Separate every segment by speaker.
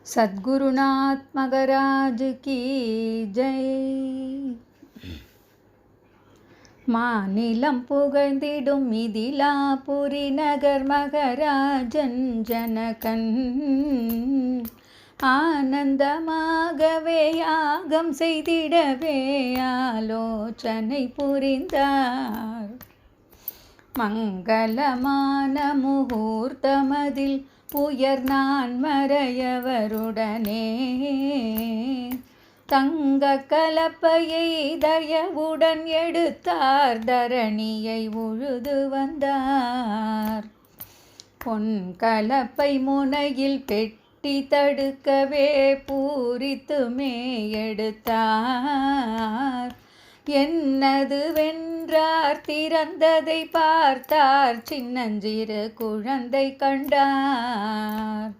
Speaker 1: सद्गुरुनाथ मगराज की जय. மாநிலம் புகழ்ந்திடும் மிதிலாபுரி நகர் மகராஜன் ஜனகன் ஆனந்தமாகவே யாகம் செய்திடவே ஆலோசனை புரிந்தார். மங்களமான முகூர்த்தமதில் உயர் நான் மறையவருடனே தங்க கலப்பையை தயவுடன் எடுத்தார். தரணியை உழுது வந்தார். பொன் கலப்பை முனையில் பெட்டி தடுக்கவே பூரித்துமே எடுத்தார். என்னது வென்றார் திறந்ததை பார்த்தார். சின்னஞ்சிறு குழந்தை கண்டார்.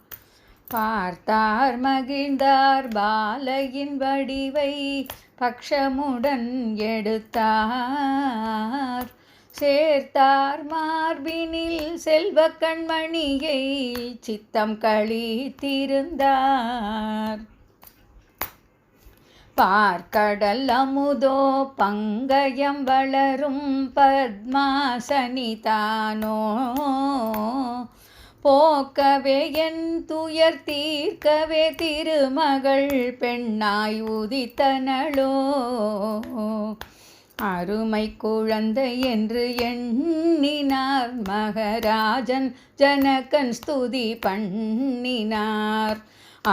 Speaker 1: பார்த்தார் மகிழ்ந்தார் பாலையின் வடிவை பக்ஷமுடன் எடுத்தார். சேர்த்தார் மார்பினில் செல்வ கண்மணியை சித்தம் களித்திருந்தார். பார்க்கடல் அமுதோ பங்கயம் வளரும் பத்மாசனிதானோ போக்கவே என் துயர் தீர்க்கவே திருமகள் பெண்ணாய் உதித்தனளோ. அருமை குழந்தை என்று எண்ணினார். மகராஜன் ஜனகன் ஸ்துதி பண்ணினார்.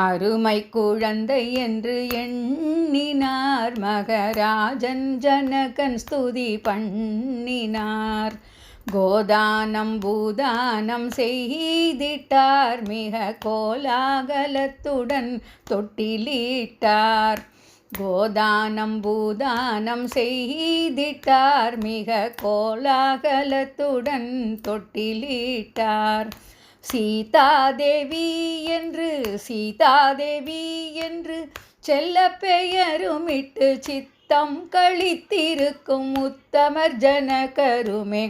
Speaker 1: அருமை குழந்தை என்று எண்ணினார். மகராஜன் ஜனகன் ஸ்துதி பண்ணினார். கோதானம் பூதானம் செய்திட்டார். மிக கோலாகலத்துடன் தொட்டிலிட்டார். கோதானம் பூதானம் செய்திட்டார். மிக கோலாகலத்துடன் தொட்டிலிட்டார். சீதாதேவி என்று செல்ல பெயருமிட்டு சித்தம் கழித்திருக்கும் உத்தமர் ஜனகருமே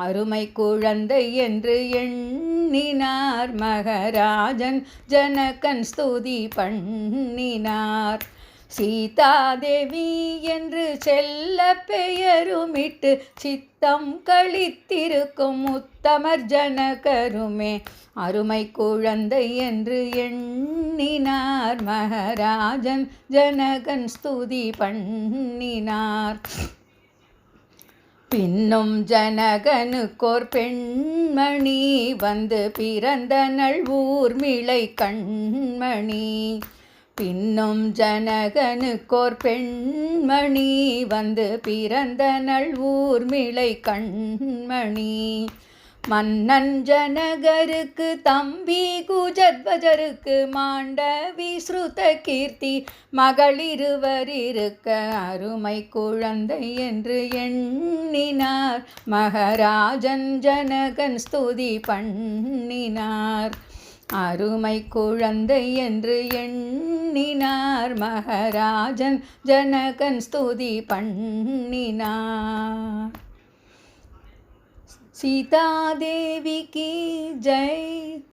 Speaker 1: அருமை குழந்தை என்று எண்ணினார். மகராஜன் ஜனகன் ஸ்துதி பண்ணினார். சீதாதேவி என்று செல்ல பெயருமிட்டு சித்தம் கழித்திருக்கும் உத்தமர் ஜனகருமே அருமை குழந்தை என்று எண்ணினார். மகராஜன் ஜனகன் ஸ்துதி பண்ணினார். பின்னும் ஜனகனுக்கோர் பெண்மணி வந்து பிறந்தனள் ஊர்மிளை கண்மணி. பின்னும் ஜனகனுக்கோர் பெண்மணி வந்து பிறந்தனள் ஊர்மிளை கண்மணி. மன்னன் ஜனகருக்கு தம்பி குஜத்வஜருக்கு மாண்டவி ஸ்ருத கீர்த்தி மகளிருவர் இருக்க அருமை குழந்தை என்று எண்ணினார். மகராஜன் ஜனகன் ஸ்துதி பண்ணினார். அருமை குழந்தை என்று எண்ணினார். மகராஜன் ஜனகன் ஸ்துதி பண்ணினார். सीता देवी की जय.